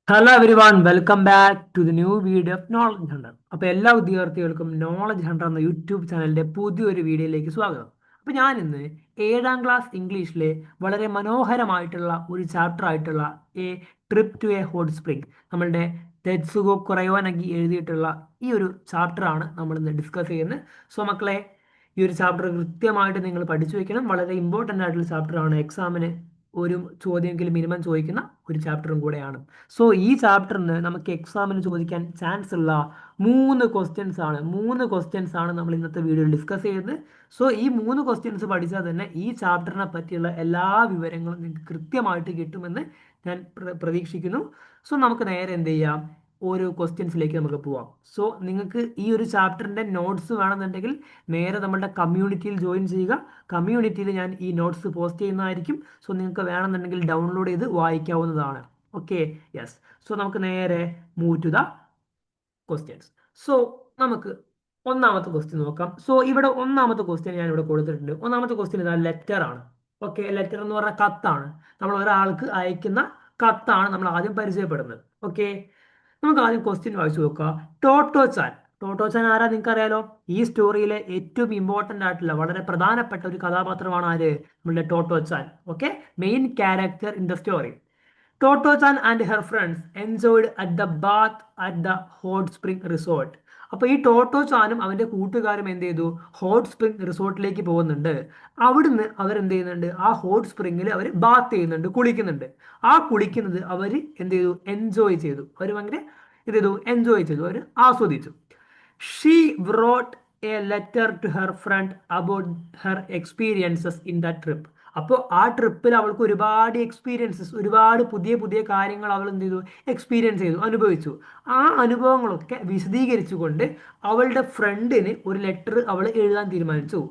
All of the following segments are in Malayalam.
Hello everyone welcome back to the new video of Knowledge Hunter. അപ്പോൾ എല്ലാ വിദ്യാർത്ഥികൾക്കും നോളജ് ഹണ്ടർ എന്ന യൂട്യൂബ് ചാനലിന്റെ പുതിയൊരു വീഡിയോയിലേക്ക് സ്വാഗതം. അപ്പോൾ ഞാൻ ഇന്ന് 7ാം ക്ലാസ് ഇംഗ്ലീഷിലെ വളരെ മനോഹരമായിട്ടുള്ള ഒരു ചാപ്റ്റർ ആയിട്ടുള്ള a trip to a hot spring, നമ്മളുടെ തെത്സുഗോ കുറയോനഗി എഴുതിയിട്ടുള്ള ഈ ഒരു ചാപ്റ്ററാണ് നമ്മൾ ഇന്ന് ഡിസ്കസ് ചെയ്യുന്നത്. സോ മക്കളെ, ഈ ഒരു ചാപ്റ്റർ കൃത്യമായിട്ട് നിങ്ങൾ പഠിച്ചു വെക്കണം. വളരെ ഇമ്പോർട്ടൻ്റ് ആയിട്ടുള്ള ചാപ്റ്ററാണ്. എക്സാമിന് ഒരു ചോദ്യമെങ്കിലും മിനിമം ചോദിക്കുന്ന ഒരു ചാപ്റ്ററും കൂടെയാണ്. സോ ഈ ചാപ്റ്ററിന് നമുക്ക് എക്സാമിന് ചോദിക്കാൻ ചാൻസ് ഉള്ള മൂന്ന് ക്വസ്റ്റ്യൻസ് ആണ് നമ്മൾ ഇന്നത്തെ വീഡിയോയിൽ ഡിസ്കസ് ചെയ്യുന്നത്. സോ ഈ 3 ക്വസ്റ്റ്യൻസ് പഠിച്ചാൽ തന്നെ ഈ ചാപ്റ്ററിനെ പറ്റിയുള്ള എല്ലാ വിവരങ്ങളും നിങ്ങൾക്ക് കൃത്യമായിട്ട് കിട്ടുമെന്ന് ഞാൻ പ്രതീക്ഷിക്കുന്നു. സോ നമുക്ക് നേരെ എന്ത് ചെയ്യാം, ഓരോ ക്വസ്റ്റ്യൻസിലേക്ക് നമുക്ക് പോവാം. സോ നിങ്ങൾക്ക് ഈ ഒരു ചാപ്റ്ററിന്റെ നോട്ട്സ് വേണമെന്നുണ്ടെങ്കിൽ നേരെ നമ്മുടെ കമ്മ്യൂണിറ്റിയിൽ ജോയിൻ ചെയ്യുക. കമ്മ്യൂണിറ്റിയിൽ ഞാൻ ഈ നോട്ട്സ് പോസ്റ്റ് ചെയ്യുന്നതായിരിക്കും. സോ നിങ്ങൾക്ക് വേണമെന്നുണ്ടെങ്കിൽ ഡൗൺലോഡ് ചെയ്ത് വായിക്കാവുന്നതാണ്. Okay, yes. സോ നമുക്ക് നേരെ move to the questions. So നമുക്ക് ഒന്നാമത്തെ ക്വസ്റ്റ്യൻ നോക്കാം. സോ ഇവിടെ ഒന്നാമത്തെ ക്വസ്റ്റ്യൻ ഞാൻ ഇവിടെ കൊടുത്തിട്ടുണ്ട്. ഒന്നാമത്തെ ക്വസ്റ്റ്യൻ ഇതാ ലെറ്റർ ആണ്. ഓക്കെ, ലെറ്റർ എന്ന് പറഞ്ഞാൽ കത്താണ്. നമ്മൾ ഒരാൾക്ക് അയക്കുന്ന കത്താണ് നമ്മൾ ആദ്യം പരിചയപ്പെടുന്നത്. ഓക്കെ, നമുക്ക് ആദ്യം ക്വസ്റ്റ്യൻ വായിച്ചു നോക്കുക. ടോട്ടോ ചാൻ. ടോട്ടോ ചാൻ ആരാ നിങ്ങൾക്ക് അറിയാലോ. ഈ സ്റ്റോറിയിലെ ഏറ്റവും ഇമ്പോർട്ടൻ്റ് ആയിട്ടുള്ള വളരെ പ്രധാനപ്പെട്ട ഒരു കഥാപാത്രമാണ് ആര്, നമ്മളുടെ Totto Chan. Okay, main character in the story. Totto Chan and her friends enjoyed at the bath at the hot spring resort. അപ്പൊ ഈ ടോട്ടോ ചാനും അവന്റെ കൂട്ടുകാരും എന്ത് ചെയ്തു, ഹോട്ട് സ്പ്രിംഗ് റിസോർട്ടിലേക്ക് പോകുന്നുണ്ട്. അവിടുന്ന് അവരെന്ത് ചെയ്യുന്നുണ്ട്, ആ ഹോട്ട് സ്പ്രിംഗിൽ അവർ ബാത്ത് ചെയ്യുന്നുണ്ട്, കുളിക്കുന്നുണ്ട്. ആ കുളിക്കുന്നത് അവർ എന്ത് ചെയ്തു, എൻജോയ് ചെയ്തു. അവർ ഭയങ്കര എന്ത് ചെയ്തു, എൻജോയ് ചെയ്തു, അവർ ആസ്വദിച്ചു. She wrote a letter to her friend about her experiences in the trip. അപ്പോൾ ആ ട്രിപ്പിൽ അവൾക്ക് ഒരുപാട് എക്സ്പീരിയൻസസ്, ഒരുപാട് പുതിയ പുതിയ കാര്യങ്ങൾ അവൾ എന്ത് ചെയ്തു, എക്സ്പീരിയൻസ് ചെയ്തു, അനുഭവിച്ചു. ആ അനുഭവങ്ങളൊക്കെ വിശദീകരിച്ചുകൊണ്ട് അവളുടെ ഫ്രണ്ടിന് ഒരു ലെറ്റർ അവൾ എഴുതാൻ തീരുമാനിച്ചു.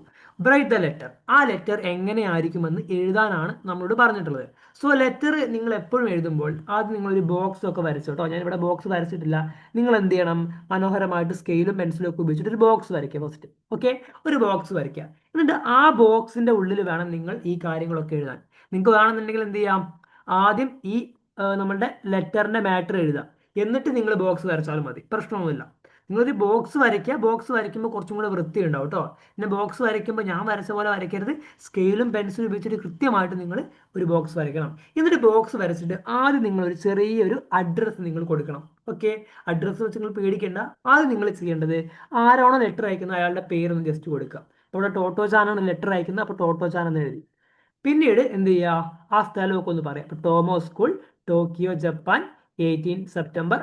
Bright the letter. ആ ലെറ്റർ എങ്ങനെയായിരിക്കുമെന്ന് എഴുതാനാണ് നമ്മളോട് പറഞ്ഞിട്ടുള്ളത്. സോ ലെറ്റർ നിങ്ങൾ എപ്പോഴും എഴുതുമ്പോൾ ആദ്യം നിങ്ങളൊരു ബോക്സ് ഒക്കെ വരച്ചു കേട്ടോ. ഞാനിവിടെ ബോക്സ് വരച്ചിട്ടില്ല. നിങ്ങൾ എന്ത് ചെയ്യണം, മനോഹരമായിട്ട് സ്കെയിലും പെൻസിലും ഒക്കെ ഉപയോഗിച്ചിട്ട് ഒരു ബോക്സ് വരയ്ക്കുക ഫസ്റ്റ്. ഓക്കെ, ഒരു ബോക്സ് വരയ്ക്കുക. എന്നിട്ട് ആ ബോക്സിന്റെ ഉള്ളിൽ വേണം നിങ്ങൾ ഈ കാര്യങ്ങളൊക്കെ എഴുതാൻ. നിങ്ങൾക്ക് വേണമെന്നുണ്ടെങ്കിൽ എന്ത് ചെയ്യാം, ആദ്യം ഈ നമ്മളുടെ ലെറ്ററിന്റെ മാറ്റർ എഴുതുക, എന്നിട്ട് നിങ്ങൾ ബോക്സ് വരച്ചാലും മതി, പ്രശ്നമൊന്നുമില്ല. നിങ്ങളൊരു ബോക്സ് വരയ്ക്കുക. ബോക്സ് വരയ്ക്കുമ്പോൾ കുറച്ചും കൂടെ വൃത്തി ഉണ്ടാവും കേട്ടോ. പിന്നെ ബോക്സ് വരയ്ക്കുമ്പോൾ ഞാൻ വരച്ച പോലെ വരയ്ക്കരുത്. സ്കെയിലും പെൻസിലും ഉപയോഗിച്ചിട്ട് കൃത്യമായിട്ട് നിങ്ങൾ ഒരു ബോക്സ് വരയ്ക്കണം. എന്നിട്ട് ബോക്സ് വരച്ചിട്ട് ആദ്യം നിങ്ങൾ ഒരു ചെറിയൊരു അഡ്രസ്സ് നിങ്ങൾ കൊടുക്കണം. ഓക്കെ, അഡ്രസ്സ് വെച്ച് നിങ്ങൾ പേടിക്കേണ്ട. ആദ്യം നിങ്ങൾ ചെയ്യേണ്ടത്, ആരാണോ ലെറ്റർ അയക്കുന്നത് അയാളുടെ പേരൊന്ന് ജസ്റ്റ് കൊടുക്കുക. അപ്പോൾ ഇവിടെ ടോട്ടോ ചാനാണ് ലെറ്റർ അയക്കുന്നത്, അപ്പോൾ ടോട്ടോ ചാൻ എന്ന് എഴുതി. പിന്നീട് എന്ത് ചെയ്യുക, ആ സ്ഥലമൊക്കെ ഒന്ന് പറയാം. ഇപ്പോൾ tomo school, Tokyo Japan, 18 September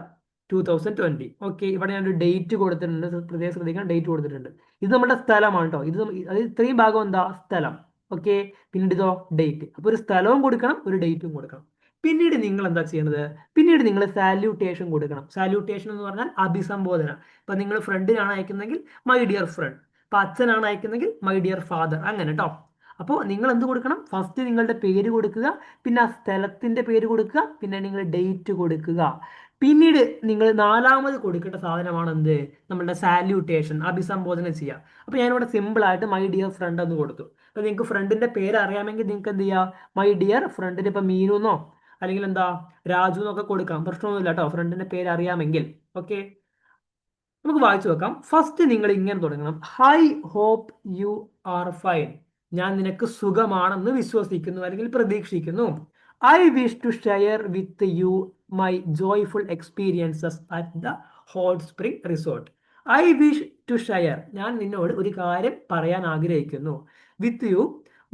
2020. Okay, ഇവിടെ ഞാനൊരു ഡേറ്റ് കൊടുത്തിട്ടുണ്ട്, പ്രത്യേകം ശ്രദ്ധിക്കാൻ, ഡേറ്റ് കൊടുത്തിട്ടുണ്ട്. ഇത് നമ്മുടെ സ്ഥലമാണ് കേട്ടോ. അത് ഇത്രയും ഭാഗം എന്താ, സ്ഥലം. ഓക്കെ, പിന്നീട് ഇതോ ഡേറ്റ്. അപ്പോൾ ഒരു സ്ഥലവും കൊടുക്കണം, ഒരു ഡേറ്റും കൊടുക്കണം. പിന്നീട് നിങ്ങൾ എന്താ ചെയ്യേണ്ടത്, പിന്നീട് നിങ്ങൾ സാല്യൂട്ടേഷൻ കൊടുക്കണം. സാല്യൂട്ടേഷൻ എന്ന് പറഞ്ഞാൽ അഭിസംബോധന. ഇപ്പൊ നിങ്ങൾ ഫ്രണ്ടിനാണ് അയക്കുന്നെങ്കിൽ മൈ ഡിയർ ഫ്രണ്ട്, ഇപ്പൊ അച്ഛനാണ് അയക്കുന്നെങ്കിൽ മൈ ഡിയർ ഫാദർ, അങ്ങനെ കേട്ടോ. അപ്പോൾ നിങ്ങൾ എന്ത് കൊടുക്കണം, ഫസ്റ്റ് നിങ്ങളുടെ പേര് കൊടുക്കുക, പിന്നെ ആ സ്ഥലത്തിന്റെ പേര് കൊടുക്കുക, പിന്നെ നിങ്ങൾ ഡേറ്റ് കൊടുക്കുക. പിന്നീട് നിങ്ങൾ നാലാമത് കൊടുക്കേണ്ട സാധനമാണ് എന്ത്, നമ്മളുടെ സാല്യൂട്ടേഷൻ, അഭിസംബോധന ചെയ്യുക. അപ്പോൾ ഞാനിവിടെ സിമ്പിൾ ആയിട്ട് മൈ ഡിയർ ഫ്രണ്ട് എന്ന് കൊടുത്തു. അപ്പോൾ നിങ്ങൾക്ക് ഫ്രണ്ടിന്റെ പേര് അറിയാമെങ്കിൽ നിങ്ങൾക്ക് എന്ത് ചെയ്യാം, മൈ ഡിയർ ഫ്രണ്ടിന് ഇപ്പം മീനു എന്നോ അല്ലെങ്കിൽ എന്താ രാജു എന്നൊക്കെ കൊടുക്കാം, പ്രശ്നമൊന്നുമില്ല കേട്ടോ, ഫ്രണ്ടിന്റെ പേര് അറിയാമെങ്കിൽ. ഓക്കെ, നമുക്ക് വായിച്ചു വെക്കാം. ഫസ്റ്റ് നിങ്ങൾ ഇങ്ങനെ തുടങ്ങണം, hi hope you are fine. ഞാൻ നിനക്ക് സുഖമാണെന്ന് വിശ്വസിക്കുന്നു അല്ലെങ്കിൽ പ്രതീക്ഷിക്കുന്നു. I wish to share with you my joyful experiences at the hot spring resort. I wish to share, ഞാൻ നിന്നോട് ഒരു കാര്യം പറയാൻ ആഗ്രഹിക്കുന്നു. With you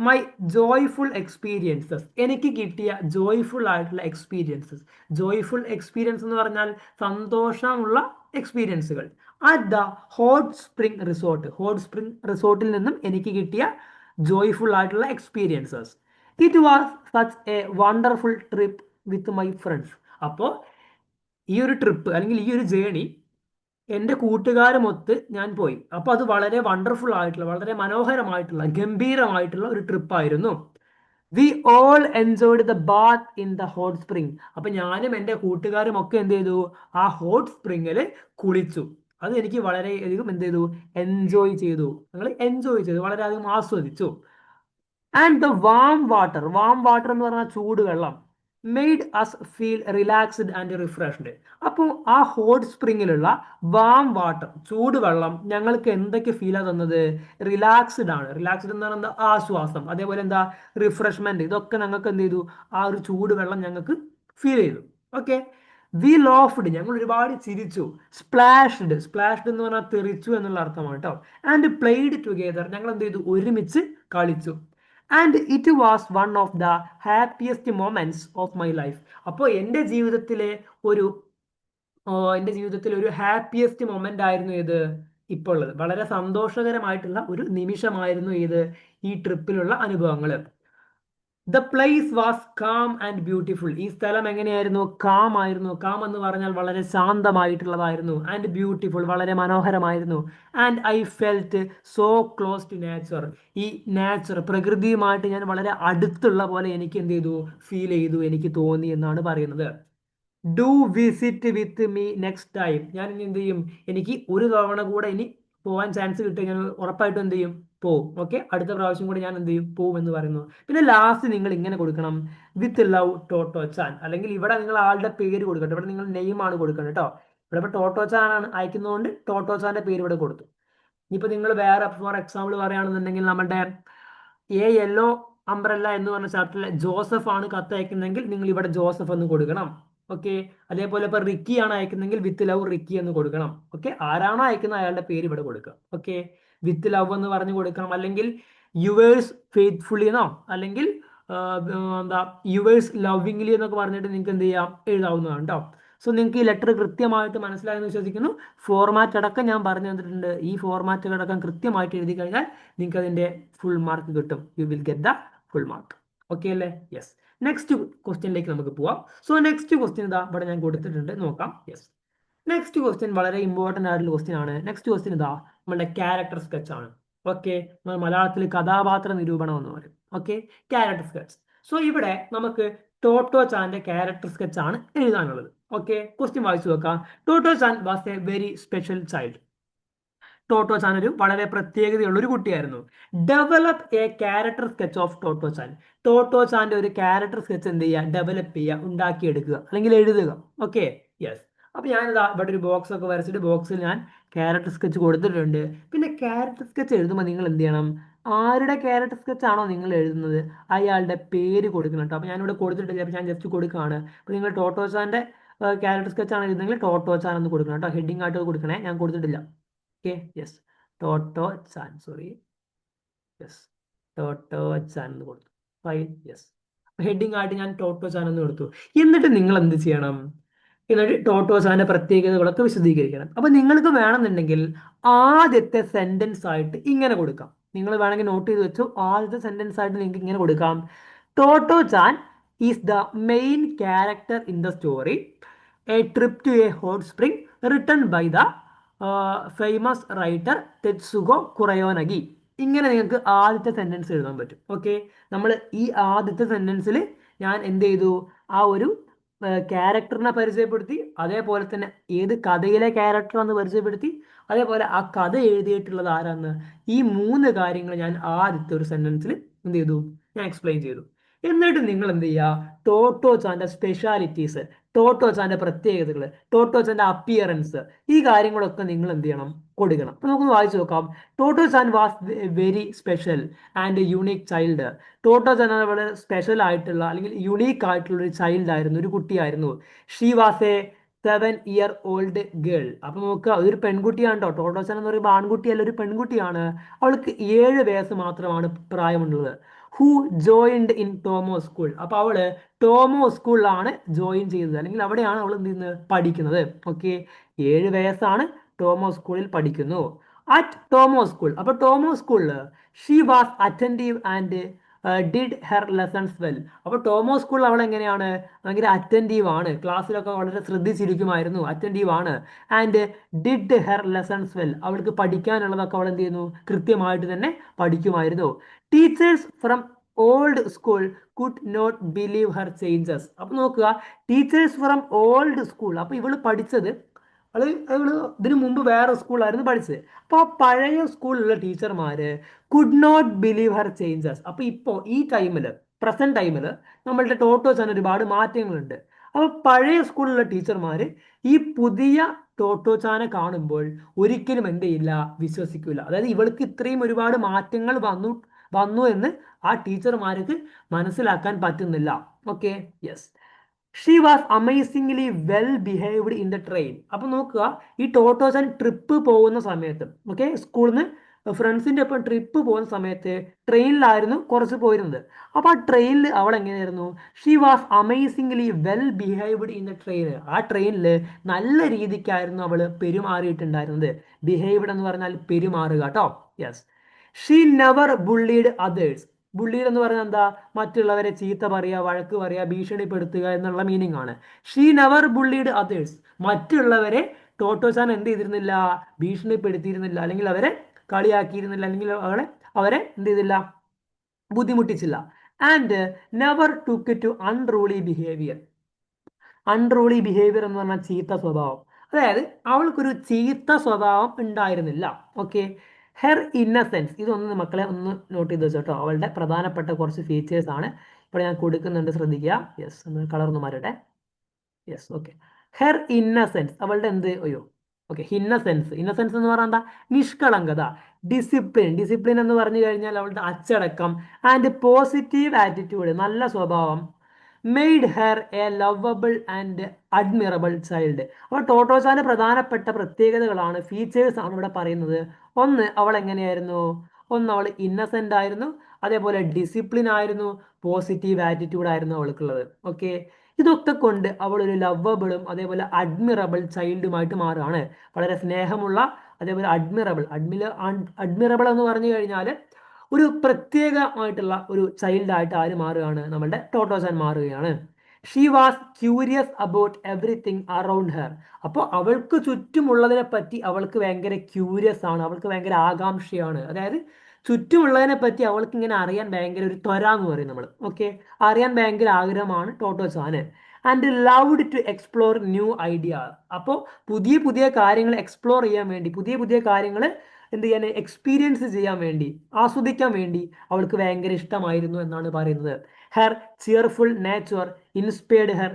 my joyful experiences, എനിക്ക് കിട്ടിയ ജോയ്ഫുൾ ആയിട്ടുള്ള എക്സ്പീരിയൻസസ്. ജോയ്ഫുൾ എക്സ്പീരിയൻസ് എന്ന് പറഞ്ഞാൽ സന്തോഷമുള്ള എക്സ്പീരിയൻസുകൾ. At the hot spring resort, hot spring റിസോർട്ടിൽ നിന്നും എനിക്ക് കിട്ടിയ ജോയ്ഫുൾ ആയിട്ടുള്ള experiences. It was such a wonderful trip with my friends. അപ്പോൾ ഈ ഒരു ട്രിപ്പ് അല്ലെങ്കിൽ ഈ ഒരു ജേണി എൻ്റെ കൂട്ടുകാരുമൊത്ത് ഞാൻ പോയി. അപ്പോൾ അത് വളരെ വണ്ടർഫുൾ ആയിട്ടുള്ള, വളരെ മനോഹരമായിട്ടുള്ള, ഗംഭീരമായിട്ടുള്ള ഒരു ട്രിപ്പായിരുന്നു. We all enjoyed the bath in the hot spring. അപ്പൊ ഞാനും എൻ്റെ കൂട്ടുകാരും ഒക്കെ എന്ത് ചെയ്തു, ആ ഹോട്ട് സ്പ്രിംഗിൽ കുളിച്ചു. അത് എനിക്ക് വളരെയധികം എന്ത് ചെയ്തു, എൻജോയ് ചെയ്തു. ഞങ്ങൾ എൻജോയ് ചെയ്തു, വളരെയധികം ആസ്വദിച്ചു. And the warm water, warm water എന്ന് പറഞ്ഞാൽ ചൂടുവെള്ളം. Made us feel relaxed and refreshed. അപ്പോൾ ആ ഹോട്ട് സ്പ്രിങ്ങിലുള്ള വാം വാട്ടർ, ചൂടുവെള്ളം ഞങ്ങൾക്ക് എന്തൊക്കെ ഫീലാണ് തന്നത്? റിലാക്സ്ഡ് ആണ്. റിലാക്സ്ഡ് എന്ന് പറയുന്നത് ആശ്വാസം, അതേപോലെ എന്താ റിഫ്രഷ്മെന്റ്, ഇതൊക്കെ ഞങ്ങൾക്ക് എന്ത് ചെയ്തു? ആ ഒരു ചൂടുവെള്ളം ഞങ്ങൾക്ക് ഫീൽ ചെയ്തു. ഓക്കെ. വി ലോഫ്ഡ്, ഞങ്ങൾ ഒരുപാട് ചിരിച്ചു. സ്പ്ലാഷ്ഡ്, സ്പ്ലാഷ്ഡ് എന്ന് പറഞ്ഞാൽ തെറിച്ചു എന്നുള്ള അർത്ഥമാണ് കേട്ടോ. ആൻഡ് പ്ലേഡ് ടുഗെദർ, ഞങ്ങൾ എന്ത് ചെയ്തു? ഒരുമിച്ച് കളിച്ചു. And it was one of the happiest moments of my life. അപ്പോൾ ഒരു എൻ്റെ ജീവിതത്തിൽ ഒരു ഹാപ്പിയസ്റ്റ് മൊമെന്റ് ആയിരുന്നു ഇത് ഇപ്പോൾ ഉള്ളത്. വളരെ സന്തോഷകരമായിട്ടുള്ള ഒരു നിമിഷമായിരുന്നു ഇത്, ഈ ട്രിപ്പിലുള്ള അനുഭവങ്ങൾ. The place was calm and beautiful. ഈ സ്ഥലം എങ്ങനെയായിരുന്നു? കാം ആയിരുന്നു. കാം എന്ന് പറഞ്ഞാൽ വളരെ ശാന്തമായിട്ടുള്ളതായിരുന്നു. ആൻഡ് ബ്യൂട്ടിഫുൾ, വളരെ മനോഹരമായിരുന്നു. And I felt so close to nature. ഈ നേച്ചർ, പ്രകൃതിയുമായിട്ട് ഞാൻ വളരെ അടുത്തുള്ള പോലെ എനിക്ക് എന്ത് ചെയ്തു? ഫീൽ ചെയ്തു, എനിക്ക് തോന്നി എന്നാണ് പറയുന്നത്. Do visit with me next time. ഞാൻ ഇനി എന്ത് ചെയ്യും? എനിക്ക് ഒരു തവണ കൂടെ ഇനി പോകാൻ ചാൻസ് കിട്ടുക, ഞാൻ ഉറപ്പായിട്ടും എന്ത് ചെയ്യും? പോവും. ഓക്കെ, അടുത്ത പ്രാവശ്യം കൂടി ഞാൻ എന്ത് ചെയ്യും? പോവും എന്ന് പറയുന്നു. പിന്നെ ലാസ്റ്റ് നിങ്ങൾ ഇങ്ങനെ കൊടുക്കണം, വിത്ത് ലവ് ടോട്ടോ ചാൻ. അല്ലെങ്കിൽ ഇവിടെ നിങ്ങൾ ആളുടെ പേര് കൊടുക്കട്ടെ. ഇവിടെ നിങ്ങൾ നെയിം ആണ് കൊടുക്കണം കേട്ടോ. ഇവിടെ ഇപ്പോൾ ടോട്ടോ ചാൻ ആണ് അയക്കുന്നതുകൊണ്ട് ടോട്ടോ ചാന്റെ പേര് ഇവിടെ കൊടുത്തു. ഇനിയിപ്പോൾ നിങ്ങൾ വേറെ ഫോർ എക്സാമ്പിൾ പറയുകയാണെന്നുണ്ടെങ്കിൽ, നമ്മുടെ എ യെല്ലോ അംബ്രല്ല എന്ന് പറഞ്ഞ ചാപ്റ്ററിൽ ജോസഫ് ആണ് കത്ത് അയക്കുന്നെങ്കിൽ നിങ്ങൾ ഇവിടെ ജോസഫ് എന്ന് കൊടുക്കണം. ഓക്കെ. അതേപോലെ ഇപ്പൊ റിക്കി ആണ് അയക്കുന്നെങ്കിൽ വിത്ത് ലവ് റിക്കി എന്ന് കൊടുക്കണം. ഓക്കെ. ആരാണോ അയക്കുന്നത് അയാളുടെ പേര് ഇവിടെ കൊടുക്കുക. ഓക്കെ. വിത്ത് ലവ് എന്ന് പറഞ്ഞു കൊടുക്കണം. അല്ലെങ്കിൽ യുവേഴ്സ് ഫെയ്ത്ത്ഫുള്ളി എന്നോ, അല്ലെങ്കിൽ എന്താ യുവേഴ്സ് ലവിംഗ്ലി എന്നൊക്കെ പറഞ്ഞിട്ട് നിങ്ങൾക്ക് എന്ത് ചെയ്യാം? എഴുതാവുന്നതാണ് കേട്ടോ. സോ നിങ്ങൾക്ക് ഈ ലെറ്റർ കൃത്യമായിട്ട് മനസ്സിലായെന്ന് വിശ്വസിക്കുന്നു. ഫോർമാറ്റ് അടക്കം ഞാൻ പറഞ്ഞു തന്നിട്ടുണ്ട്. ഈ ഫോർമാറ്റ് അടക്കം കൃത്യമായിട്ട് എഴുതി കഴിഞ്ഞാൽ നിങ്ങൾക്ക് അതിന്റെ ഫുൾ മാർക്ക് കിട്ടും. You will get the full mark. Okay അല്ലേ? യെസ്. നെക്സ്റ്റ് ക്വസ്റ്റ്യനിലേക്ക് നമുക്ക് പോവാം. സോ നെക്സ്റ്റ് ക്വസ്റ്റ്യൻ ഇതാ ഇവിടെ ഞാൻ കൊടുത്തിട്ടുണ്ട്, നോക്കാം. യെസ്. നെക്സ്റ്റ് ക്വസ്റ്റ്യൻ വളരെ ഇമ്പോർട്ടൻ്റ് ആയിട്ടുള്ള ക്വസ്റ്റ്യൻ ആണ്. നെക്സ്റ്റ് ക്വസ്റ്റ്യൻ ഇതാ നമ്മുടെ ക്യാരക്ടർ സ്കെച്ച് ആണ്. ഓക്കെ. മലയാളത്തിൽ കഥാപാത്ര നിരൂപണം എന്ന് പറയും. ഓക്കെ. Character sketch. സോ ഇവിടെ നമുക്ക് ടോട്ടോ ചാന്റെ ക്യാരക്ടർ സ്കെച്ച് ആണ് എഴുതാനുള്ളത്. ഓക്കെ. ക്വസ്റ്റ്യൻ വായിച്ചു നോക്കാം. Totto Chan was a very special child. Totto Chan ഒരു വളരെ പ്രത്യേകതയുള്ള ഒരു കുട്ടിയായിരുന്നു. Develop a character sketch of Totto Chan. Totto ചാന്റെ ഒരു ക്യാരക്ടർ സ്കെച്ച് എന്ത് ചെയ്യുക? ഡെവലപ്പ് ചെയ്യുക, ഉണ്ടാക്കിയെടുക്കുക, അല്ലെങ്കിൽ എഴുതുക. ഓക്കെ. യെസ്. അപ്പൊ ഞാനിതാ ഇവിടെ ഒരു ബോക്സ് ഒക്കെ വരച്ചിട്ട് ബോക്സിൽ ഞാൻ ക്യാരക്ടർ സ്കെച്ച് കൊടുത്തിട്ടുണ്ട്. പിന്നെ ക്യാരക്ടർ സ്കെച്ച് എഴുതുമ്പോൾ നിങ്ങൾ എന്ത് ചെയ്യണം? ആരുടെ ക്യാരക്ടർ സ്കെച്ച് ആണോ നിങ്ങൾ എഴുതുന്നത് അയാളുടെ പേര് കൊടുക്കണം കേട്ടോ. അപ്പൊ ഞാനിവിടെ കൊടുത്തിട്ടില്ല, അപ്പൊ ഞാൻ ജസ്റ്റ് കൊടുക്കുകയാണ്. അപ്പൊ നിങ്ങൾ ടോട്ടോ ചാന്റെ ക്യാരക്ടർ സ്കെച്ച് ആണ് എഴുതുന്നെങ്കിൽ ടോട്ടോ ചാൻ എന്ന് കൊടുക്കണം കേട്ടോ. ഹെഡിങ് ആയിട്ട് കൊടുക്കണേ, ഞാൻ കൊടുത്തിട്ടില്ല. ഓക്കെ. യെസ്. ടോട്ടോ ചാൻ, സോറി. യെസ്. ടോട്ടോ ചാൻ എന്ന് കൊടുത്തു. ഫൈൻ. യെസ്. ഹെഡിങ് ആയിട്ട് ഞാൻ ടോട്ടോ ചാൻ എന്ന് കൊടുത്തു. എന്നിട്ട് നിങ്ങൾ എന്ത് ചെയ്യണം? എന്നിട്ട് ടോട്ടോ ചാന്റെ പ്രത്യേകതകളൊക്കെ വിശദീകരിക്കണം. അപ്പൊ നിങ്ങൾക്ക് വേണമെന്നുണ്ടെങ്കിൽ ആദ്യത്തെ സെന്റൻസ് ആയിട്ട് ഇങ്ങനെ കൊടുക്കാം. നിങ്ങൾ വേണമെങ്കിൽ നോട്ട് ചെയ്ത് വെച്ചു. ആദ്യത്തെ സെന്റൻസ് ആയിട്ട് നിങ്ങൾക്ക് ഇങ്ങനെ കൊടുക്കാം: Totto Chan is the main character in the story, a trip to a hot spring written by the famous writer Tetsuko Kuroyanagi. ഇങ്ങനെ നിങ്ങൾക്ക് ആദ്യത്തെ സെന്റൻസ് എഴുതാൻ പറ്റും. ഓക്കെ. നമ്മൾ ഈ ആദ്യത്തെ സെന്റൻസിൽ ഞാൻ എന്ത് ചെയ്തു? ആ ഒരു ക്യാരക്ടറിനെ പരിചയപ്പെടുത്തി, അതേപോലെ തന്നെ ഏത് കഥയിലെ ക്യാരക്ടറാണെന്ന് പരിചയപ്പെടുത്തി, അതേപോലെ ആ കഥ എഴുതിയിട്ടുള്ളത് ആരാന്ന്, ഈ 3 കാര്യങ്ങൾ ഞാൻ ആദ്യത്തെ ഒരു സെന്റൻസിൽ എന്ത് ചെയ്തു? ഞാൻ എക്സ്പ്ലെയിൻ ചെയ്തു. എന്നിട്ട് നിങ്ങൾ എന്ത് ചെയ്യുക? ടോട്ടോ ചാന്റെ സ്പെഷ്യാലിറ്റീസ്, ടോട്ടോ ചാന്റെ പ്രത്യേകതകൾ, ടോട്ടോ ചാന്റെ അപ്പിയറൻസ്, ഈ കാര്യങ്ങളൊക്കെ നിങ്ങൾ എന്ത് ചെയ്യണം? കൊടുക്കണം. അപ്പൊ നമുക്ക് വായിച്ചു നോക്കാം. Totto Chan was very special and unique child. Totto Chan വളരെ സ്പെഷ്യൽ ആയിട്ടുള്ള അല്ലെങ്കിൽ യുണീക്ക് ആയിട്ടുള്ള ഒരു ചൈൽഡ് ആയിരുന്നു, ഒരു കുട്ടിയായിരുന്നു. She was A 7-year-old girl. അപ്പൊ നോക്കുക, അതൊരു പെൺകുട്ടിയാണ് കേട്ടോ. ടോട്ടോ ചാൻ എന്ന് പറയുമ്പോൾ ആൺകുട്ടിയല്ല, ഒരു പെൺകുട്ടിയാണ്. അവൾക്ക് 7 വയസ്സ് മാത്രമാണ് പ്രായമുള്ളത്. Who joined in Tomoe school. അപ്പൊ അവള് ടോമോ സ്കൂളിലാണ് ജോയിൻ ചെയ്തത്, അല്ലെങ്കിൽ അവിടെയാണ് അവൾ എന്ത് ചെയ്യുന്നത്? പഠിക്കുന്നത്. ഓക്കെ. 7 വയസ്സാണ്, ടോമോ സ്കൂളിൽ പഠിക്കുന്നു. At Tomoe school. അപ്പൊ ടോമോ സ്കൂളിൽ she was attentive and did her lessons well. അപ്പൊ ടോമോ സ്കൂളിൽ അവൾ എങ്ങനെയാണ്? ഭയങ്കര അറ്റൻറ്റീവ് ആണ്, ക്ലാസ്സിലൊക്കെ വളരെ ശ്രദ്ധിച്ചിരിക്കുമായിരുന്നു, അറ്റൻറ്റീവ് ആണ്. And did her lessons well. അവൾക്ക് പഠിക്കാനുള്ളതൊക്കെ അവൾ എന്ത് ചെയ്യുന്നു? കൃത്യമായിട്ട് തന്നെ പഠിക്കുമായിരുന്നു. Teachers from old school could not believe her changes. അപ്പൊ നോക്കുക, ടീച്ചേഴ്സ് ഫ്രം ഓൾഡ് സ്കൂൾ. അപ്പൊ ഇവള് പഠിച്ചത്, അവള് ഇതിനു മുമ്പ് വേറെ സ്കൂളായിരുന്നു പഠിച്ചത്. അപ്പൊ ആ പഴയ സ്കൂളിലുള്ള ടീച്ചർമാര് could not believe her changes. അപ്പൊ ഇപ്പോ ഈ ടൈമില് പ്രസന്റ് ടൈമിൽ നമ്മളുടെ ടോട്ടോച്ചാൻ ഒരുപാട് മാറ്റങ്ങളുണ്ട്. അപ്പോൾ പഴയ സ്കൂളിലുള്ള ടീച്ചർമാർ ഈ പുതിയ ടോട്ടോച്ചാനെ കാണുമ്പോൾ ഒരിക്കലും എന്ത് ചെയ്യില്ല, വിശ്വസിക്കില്ല. അതായത് ഇവൾക്ക് ഇത്രയും ഒരുപാട് മാറ്റങ്ങൾ വന്നു വന്നു എന്ന് ആ ടീച്ചർമാർക്ക് മനസ്സിലാക്കാൻ പറ്റുന്നില്ല. Okay, yes. She was amazingly well behaved in the train. അപ്പൊ നോക്കുക, ഈ ടോട്ടോച്ചാൻ ട്രിപ്പ് പോകുന്ന സമയത്ത്, ഓക്കെ, സ്കൂളിൽ നിന്ന് ഫ്രണ്ട്സിന്റെ ഒപ്പം ട്രിപ്പ് പോകുന്ന സമയത്ത് ട്രെയിനിലായിരുന്നു കുറച്ച് പോയിരുന്നത്. അപ്പൊ ആ ട്രെയിനിൽ അവൾ എങ്ങനെയായിരുന്നു? She was amazingly well behaved in the train. ആ ട്രെയിനിൽ നല്ല രീതിക്കായിരുന്നു അവൾ പെരുമാറിയിട്ടുണ്ടായിരുന്നത്. ബിഹേവ്ഡ് എന്ന് പറഞ്ഞാൽ പെരുമാറുക കേട്ടോ. Yes. She never bullied others. Bullied എന്ന് പറഞ്ഞാൽ എന്താ? മറ്റുള്ളവരെ ചീത്ത പറയുക, വഴക്ക് പറയുക, ഭീഷണിപ്പെടുത്തുക എന്നുള്ള മീനിങ് ആണ്. She never bullied others. മറ്റുള്ളവരെ ടോട്ടോച്ചാൻ എന്ത് ചെയ്തിരുന്നില്ല? ഭീഷണിപ്പെടുത്തിയിരുന്നില്ല, അല്ലെങ്കിൽ അവരെ കളിയാക്കിയിരുന്നില്ല, അല്ലെങ്കിൽ അവരെ എന്ത് ചെയ്തില്ല? ബുദ്ധിമുട്ടിച്ചില്ല. And never took to unruly behaviour. Unruly behaviour എന്ന് പറഞ്ഞാൽ ചീത്ത സ്വഭാവം. അതായത് അവൾക്കൊരു ചീത്ത സ്വഭാവം ഉണ്ടായിരുന്നില്ല. ഓക്കെ. ഹെർ ഇന്നസെൻസ്, ഇതൊന്ന് മക്കളെ ഒന്ന് നോട്ട് ചെയ്ത് വെച്ചോട്ടോ. അവളുടെ പ്രധാനപ്പെട്ട കുറച്ച് ഫീച്ചേഴ്സ് ആണ് ഇപ്പോൾ ഞാൻ കൊടുക്കുന്നുണ്ട്, ശ്രദ്ധിക്കുക. യെസ്, ഒന്ന് കളർന്ന് മാറട്ടെ. Yes, okay. ഹെർ ഇന്നസെൻസ്, അവളുടെ എന്ത്? അയ്യോ, ഓക്കെ. ഇന്നസെൻസ്, ഇന്നസെൻസ് എന്ന് പറഞ്ഞാൽ എന്താ? നിഷ്കളങ്കത. ഡിസിപ്ലിൻ, ഡിസിപ്ലിൻ എന്ന് പറഞ്ഞു കഴിഞ്ഞാൽ അവളുടെ അച്ചടക്കം. ആൻഡ് പോസിറ്റീവ് ആറ്റിറ്റ്യൂഡ്, നല്ല സ്വഭാവം. Made her A lovable and അഡ്മിറബിൾ child. അപ്പോൾ ടോട്ടോച്ചാന്റെ പ്രധാനപ്പെട്ട പ്രത്യേകതകളാണ്, ഫീച്ചേഴ്സ് ആണ് ഇവിടെ പറയുന്നത്. ഒന്ന്, അവൾ എങ്ങനെയായിരുന്നു? ഒന്ന്, അവൾ ഇന്നസെന്റ് ആയിരുന്നു, അതേപോലെ ഡിസിപ്ലിൻ ആയിരുന്നു, പോസിറ്റീവ് ആറ്റിറ്റ്യൂഡ് ആയിരുന്നു അവൾക്കുള്ളത്. ഓക്കെ. ഇതൊക്കെ കൊണ്ട് അവൾ ഒരു ലവബിളും അതേപോലെ അഡ്മിറബിൾ ചൈൽഡുമായിട്ട് മാറുകയാണ്. വളരെ സ്നേഹമുള്ള, അതേപോലെ അഡ്മിറബിൾ എന്ന് പറഞ്ഞു കഴിഞ്ഞാൽ ഒരു പ്രത്യേകമായിട്ടുള്ള ഒരു ചൈൽഡായിട്ട് ആര് മാറുകയാണ്? നമ്മളുടെ ടോട്ടോച്ചാൻ മാറുകയാണ്. She was curious about everything around her. അപ്പോൾ അവൾക്ക് ചുറ്റുമുള്ളതിനെ പറ്റി അവൾക്ക് ഭയങ്കര ക്യൂരിയസ് ആണ്, അവൾക്ക് ഭയങ്കര ആകാംക്ഷയാണ്. അതായത് ചുറ്റുമുള്ളതിനെ പറ്റി അവൾക്ക് ഇങ്ങനെ അറിയാൻ ഭയങ്കര ഒരു ത്വര എന്ന് പറയും നമ്മൾ. ഓക്കെ. അറിയാൻ ഭയങ്കര ആഗ്രഹമാണ് ടോട്ടോച്ചാന്. And loved to explore new idea. അപ്പോൾ പുതിയ പുതിയ കാര്യങ്ങൾ എക്സ്പ്ലോർ ചെയ്യാൻ വേണ്ടി, പുതിയ പുതിയ കാര്യങ്ങൾ എന്ത് ചെയ്യാൻ, എക്സ്പീരിയൻസ് ചെയ്യാൻ വേണ്ടി, ആസ്വദിക്കാൻ വേണ്ടി അവൾക്ക് ഭയങ്കര ഇഷ്ടമായിരുന്നു എന്നാണ് പറയുന്നത്. Her cheerful nature inspired her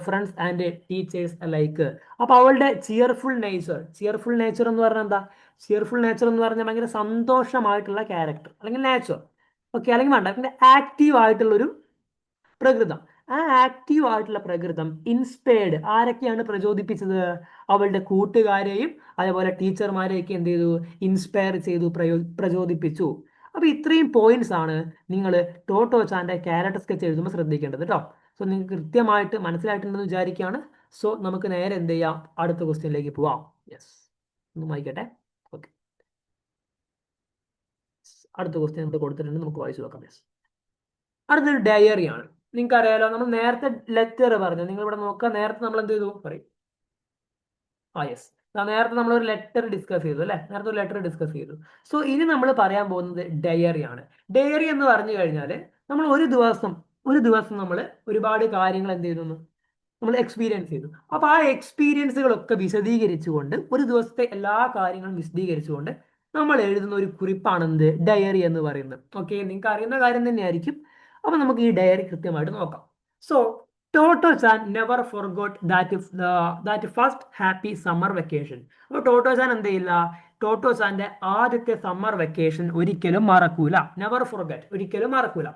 friends and teachers like. അപ്പൊ അവളുടെ ചിയർഫുൾ നേച്ചർ എന്ന് പറഞ്ഞാൽ എന്താ? ചിയർഫുൾ നേച്ചർ എന്ന് പറഞ്ഞാൽ ഭയങ്കര സന്തോഷമായിട്ടുള്ള ക്യാരക്ടർ അല്ലെങ്കിൽ നേച്ചർ. ഓക്കെ, അല്ലെങ്കിൽ വേണ്ട, ആക്റ്റീവ് ആയിട്ടുള്ള ഒരു പ്രകൃതം. ആ ആക്റ്റീവ് ആയിട്ടുള്ള പ്രകൃതം ഇൻസ്പയർഡ്, ആരൊക്കെയാണ് പ്രചോദിപ്പിച്ചത്? അവളുടെ കൂട്ടുകാരെയും അതേപോലെ ടീച്ചർമാരെയൊക്കെ എന്ത് ചെയ്തു? ഇൻസ്പയർ ചെയ്തു, പ്രചോദിപ്പിച്ചു. അപ്പൊ ഇത്രയും പോയിന്റ്സ് ആണ് നിങ്ങൾ ടോട്ടോച്ചാന്റെ ക്യാരക്ടർ സ്കെച്ച് എഴുതുമ്പോൾ ശ്രദ്ധിക്കേണ്ടത് കേട്ടോ. സോ നിങ്ങൾക്ക് കൃത്യമായിട്ട് മനസ്സിലായിട്ടുണ്ടെന്ന് വിചാരിക്കുകയാണ്. സോ നമുക്ക് നേരെ എന്ത് ചെയ്യാം? അടുത്ത ക്വസ്റ്റ്യനിലേക്ക് പോവാം. യെസ്, ഒന്ന് വായിക്കട്ടെ. ഓക്കെ, അടുത്ത ക്വസ്റ്റ്യൻ നമ്മൾ കൊടുത്തിട്ടുണ്ട്, നമുക്ക് വായിച്ചു നോക്കാം. യെസ്, അടുത്തൊരു ഡയറിയാണ്. നിങ്ങൾക്ക് അറിയാലോ, നമ്മൾ നേരത്തെ ലെറ്റർ പറഞ്ഞു. നിങ്ങൾ ഇവിടെ നോക്കുക, നേരത്തെ നമ്മൾ എന്ത് ചെയ്തു പറയും? യെസ്, നേരത്തെ നമ്മൾ ഒരു ലെറ്റർ ഡിസ്കസ് ചെയ്തു അല്ലെ? നേരത്തെ ഒരു ലെറ്റർ ഡിസ്കസ് ചെയ്തു. സോ ഇനി നമ്മൾ പറയാൻ പോകുന്നത് ഡയറിയാണ്. ഡയറി എന്ന് പറഞ്ഞു കഴിഞ്ഞാൽ നമ്മൾ ഒരു ദിവസം നമ്മൾ ഒരുപാട് കാര്യങ്ങൾ എന്ത് ചെയ്യുന്നു? നമ്മൾ എക്സ്പീരിയൻസ് ചെയ്തു. അപ്പൊ ആ എക്സ്പീരിയൻസുകളൊക്കെ വിശദീകരിച്ചുകൊണ്ട്, ഒരു ദിവസത്തെ എല്ലാ കാര്യങ്ങളും വിശദീകരിച്ചുകൊണ്ട് നമ്മൾ എഴുതുന്ന ഒരു കുറിപ്പാണ് എന്ത്? ഡയറി എന്ന് പറയുന്നത്. ഓക്കെ, നിങ്ങൾക്ക് അറിയുന്ന കാര്യം തന്നെയായിരിക്കും. അപ്പൊ നമുക്ക് ഈ ഡയറി കൃത്യമായിട്ട് നോക്കാം. So Totto-chan never forgot that first happy summer vacation. അപ്പോൾ ടോട്ടോച്ചാൻ എന്ത് ചെയ്യില്ല? ടോട്ടോച്ചാന്റെ ആദ്യത്തെ സമ്മർ വെക്കേഷൻ ഒരിക്കലും മറക്കൂല. നെവർ ഫോർഗെറ്റ്, ഒരിക്കലും മറക്കൂല.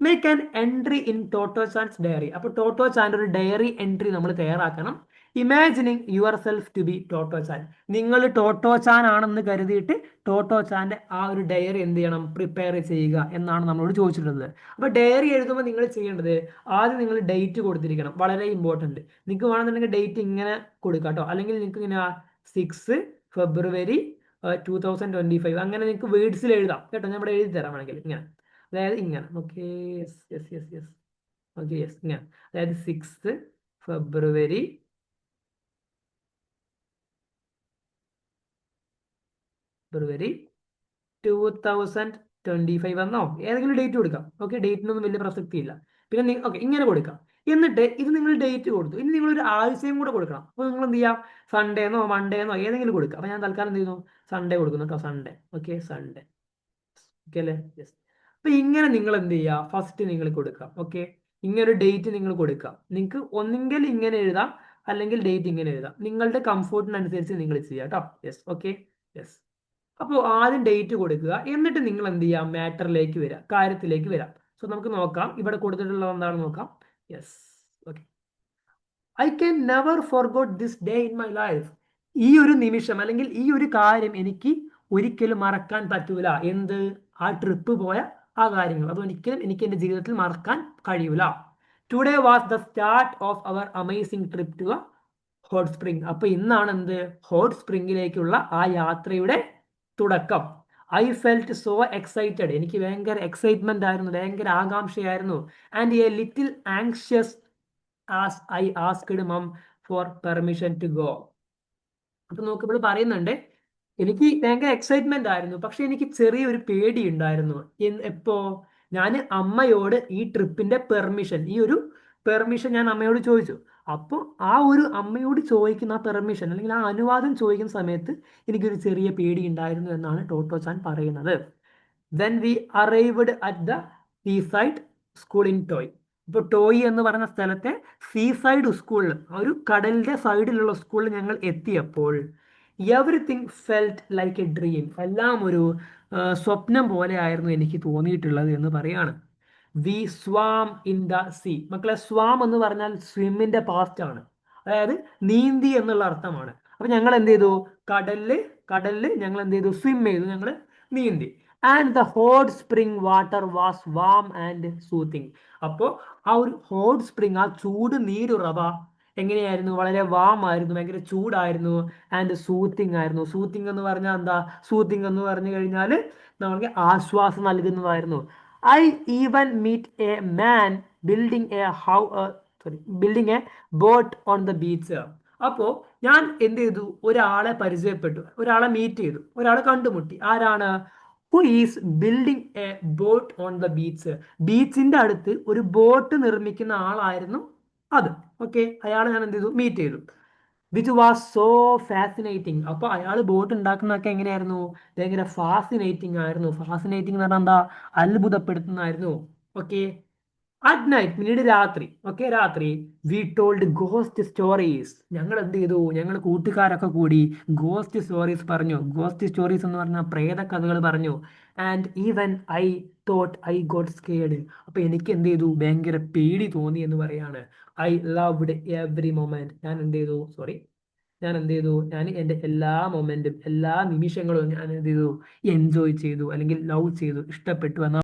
Make an entry in Tottochan's diary. അപ്പോൾ ടോട്ടോച്ചാൻ്റെ ഒരു ഡയറി എൻട്രി നമ്മൾ തയ്യാറാക്കണം. Imagining yourself to be Tottochan. നിങ്ങൾ ടോട്ടോച്ചാൻ ആണെന്ന് കരുതിയിട്ട് ടോട്ടോച്ചാന്റെ ആ ഒരു ഡയറി എന്ത് ചെയ്യണം? പ്രിപ്പയർ ചെയ്യുക എന്നാണ് നമ്മളോട് ചോദിച്ചിട്ടുള്ളത്. അപ്പൊ ഡയറി എഴുതുമ്പോൾ നിങ്ങൾ ചെയ്യേണ്ടത്, ആദ്യം നിങ്ങൾ ഡേറ്റ് കൊടുത്തിരിക്കണം, വളരെ ഇമ്പോർട്ടന്റ്. നിങ്ങൾക്ക് വേണമെന്നുണ്ടെങ്കിൽ ഡേറ്റ് ഇങ്ങനെ കൊടുക്കാം കേട്ടോ, അല്ലെങ്കിൽ നിങ്ങൾക്ക് ഇങ്ങനെ 6 ഫെബ്രുവരി 2025 അങ്ങനെ നിങ്ങൾക്ക് വേർഡ്സിൽ എഴുതാം കേട്ടോ. ഞാൻ ഇവിടെ എഴുതി തരാം വേണമെങ്കിൽ ഇങ്ങനെ, അതായത് ഇങ്ങനെ. Okay, yes yes yes yes, okay, yes, ഇങ്ങനെ. അതായത് 6 ഫെബ്രുവരി 2025 എന്നോ ഏതെങ്കിലും ഡേറ്റ് കൊടുക്കാം. ഓക്കെ, ഡേറ്റിനൊന്നും വലിയ പ്രസക്തിയില്ല. പിന്നെ ഓക്കെ, ഇങ്ങനെ കൊടുക്കാം. എന്നിട്ട് ഇത് നിങ്ങൾ ഡേറ്റ് കൊടുത്തു, ഇനി നിങ്ങൾ ഒരു ആഴ്ചയും കൂടെ കൊടുക്കണം. അപ്പോൾ നിങ്ങൾ എന്ത് ചെയ്യാം? സൺഡേന്നോ മൺഡേന്നോ ഏതെങ്കിലും കൊടുക്കുക. അപ്പോൾ ഞാൻ തൽക്കാലം എന്ത് ചെയ്യുന്നു? സൺഡേ കൊടുക്കുന്നു കേട്ടോ, സൺഡേ. Okay, Sunday. ഓക്കെ അല്ലേ? യെസ്. അപ്പൊ ഇങ്ങനെ നിങ്ങൾ എന്ത് ചെയ്യുക, ഫസ്റ്റ് നിങ്ങൾ കൊടുക്കാം. ഓക്കെ, ഇങ്ങനെ ഒരു ഡേറ്റ് നിങ്ങൾ കൊടുക്കാം. നിങ്ങൾക്ക് ഒന്നെങ്കിൽ ഇങ്ങനെ എഴുതാം, അല്ലെങ്കിൽ ഡേറ്റ് ഇങ്ങനെ എഴുതാം. നിങ്ങളുടെ കംഫോർട്ടിനനുസരിച്ച് നിങ്ങൾ ചെയ്യാം കേട്ടോ. Yes, okay, yes. അപ്പോൾ ആദ്യം ഡേറ്റ് കൊടുക്കുക, എന്നിട്ട് നിങ്ങൾ എന്ത് ചെയ്യാം, മാറ്ററിലേക്ക് വരാം, കാര്യത്തിലേക്ക് വരാം. സോ നമുക്ക് നോക്കാം ഇവിടെ കൊടുത്തിട്ടുള്ളത് എന്താണെന്ന് നോക്കാം. Yes, okay. I can never forgot this day in my life. ഈ ഒരു നിമിഷം അല്ലെങ്കിൽ ഈ ഒരു കാര്യം എനിക്ക് ഒരിക്കലും മറക്കാൻ പറ്റൂല. എന്ത്? ആ ട്രിപ്പ് പോയ ആ കാര്യങ്ങൾ, അതൊരിക്കലും എനിക്ക് എൻ്റെ ജീവിതത്തിൽ മറക്കാൻ കഴിയൂല. Today was the start of our amazing trip to hot spring. അപ്പൊ ഇന്നാണ് എന്ത്? ഹോട്ട് സ്പ്രിംഗിലേക്കുള്ള ആ യാത്രയുടെ തുടക്കം. I felt so excited. എനിക്ക് ഭയങ്കര എക്സൈറ്റ്മെന്റ് ആയിരുന്നു, ഭയങ്കര ആകാംക്ഷയായിരുന്നു. And a little anxious as I asked mum for permission to go. അപ്പൊ നോക്കുമ്പോൾ പറയുന്നുണ്ട്, എനിക്ക് ഭയങ്കര എക്സൈറ്റ്മെന്റ് ആയിരുന്നു, പക്ഷെ എനിക്ക് ചെറിയൊരു പേടി ഉണ്ടായിരുന്നു. എപ്പോ ഞാൻ അമ്മയോട് ഈ ട്രിപ്പിന്റെ പെർമിഷൻ, ഈ ഒരു പെർമിഷൻ ഞാൻ അമ്മയോട് ചോദിച്ചു. അപ്പോൾ ആ ഒരു അമ്മയോട് ചോദിക്കുന്ന ആ പെർമിഷൻ അല്ലെങ്കിൽ ആ അനുവാദം ചോദിക്കുന്ന സമയത്ത് എനിക്കൊരു ചെറിയ പേടി ഉണ്ടായിരുന്നു എന്നാണ് ടോട്ടോ ചാൻ പറയുന്നത്. Then we arrived at the seaside school in toy. ഇപ്പോൾ ടോയ് എന്ന് പറയുന്ന സ്ഥലത്തെ സീസൈഡ് സ്കൂളിൽ, ഒരു കടലിന്റെ സൈഡിലുള്ള സ്കൂളിൽ ഞങ്ങൾ എത്തിയപ്പോൾ everything felt like a dream. എല്ലാം ഒരു സ്വപ്നം പോലെ ആയിരുന്നു എനിക്ക് തോന്നിയിട്ടുള്ളത് എന്ന് പറയാണ്. We swam in the sea. മക്കളെ, സ്വാം എന്ന് പറഞ്ഞാൽ സ്വിമ്മിന്റെ പാസ്റ്റ് ആണ്, അതായത് നീന്തി എന്നുള്ള അർത്ഥമാണ്. അപ്പൊ ഞങ്ങൾ എന്ത് ചെയ്തു? കടലില് കടലില് ഞങ്ങൾ എന്ത് ചെയ്തു? സ്വിം ചെയ്തു, ഞങ്ങൾ നീന്തി. And the hot spring water was warm and soothing. അപ്പോൾ ആ ഒരു ഹോട്ട് സ്പ്രിംഗ്, ആ ചൂട് നീരുറവ എങ്ങനെയായിരുന്നു? വളരെ വാം ആയിരുന്നു, ഭയങ്കര ചൂടായിരുന്നു. ആൻഡ് സൂത്തിങ് ആയിരുന്നു. സൂത്തിങ് എന്ന് പറഞ്ഞാൽ എന്താ? സൂത്തിങ് എന്ന് പറഞ്ഞു കഴിഞ്ഞാൽ നമുക്ക് ആശ്വാസം നൽകുന്നതായിരുന്നു. I even meet a man building a building a boat on the beach. അപ്പോൾ ഞാൻ എന്ത് ചെയ്തു? ഒരാളെ പരിചയപ്പെട്ടു, ഒരാളെ മീറ്റ് ചെയ്തു, ഒരാളെ കണ്ടുമുട്ടി. ആരാണ്? Who is building a boat on the beach. ബീച്ചിന്റെ അടുത്ത് ഒരു ബോട്ട് നിർമ്മിക്കുന്ന ആളായിരുന്നു അത്. ഓക്കെ, അയാളെ ഞാൻ എന്ത് ചെയ്തു? മീറ്റ് ചെയ്തു. Which was so fascinating. അപ്പൊ അയാൾ ബോട്ട് ഉണ്ടാക്കുന്നതൊക്കെ എങ്ങനെയായിരുന്നു? ഭയങ്കര ഫാസിനേറ്റിംഗ് ആയിരുന്നു. ഫാസിനേറ്റിംഗ് എന്ന് പറഞ്ഞാൽ എന്താ? അത്ഭുതപ്പെടുത്തുന്നതായിരുന്നു. ഓക്കെ, അറ്റ് നൈറ്റ്, പിന്നീട് രാത്രി. ഓക്കെ, രാത്രി വി ടോൾഡ് ഗോസ്റ്റ് സ്റ്റോറീസ്. ഞങ്ങൾ എന്ത് ചെയ്തു? ഞങ്ങൾ കൂട്ടുകാരൊക്കെ കൂടി ഗോസ്റ്റ് സ്റ്റോറീസ് പറഞ്ഞു. ഗോസ്റ്റ് സ്റ്റോറീസ് എന്ന് പറഞ്ഞാൽ പ്രേത കഥകൾ പറഞ്ഞു. And even I thought I got scared. അപ്പൊ എനിക്ക് എന്ത് ചെയ്തു? ഭയങ്കര പേടി തോന്നി എന്ന് പറയാണ്. I loved every moment. ഞാൻ എന്ത് ചെയ്തു? സോറി, ഞാൻ എന്ത് ചെയ്തു? ഞാൻ എൻ്റെ എല്ലാ മൊമെന്റും, എല്ലാ നിമിഷങ്ങളും ഞാൻ എന്ത് ചെയ്തു? എൻജോയ് ചെയ്തു, അല്ലെങ്കിൽ ലവ് ചെയ്തു, ഇഷ്ടപ്പെട്ടു എന്ന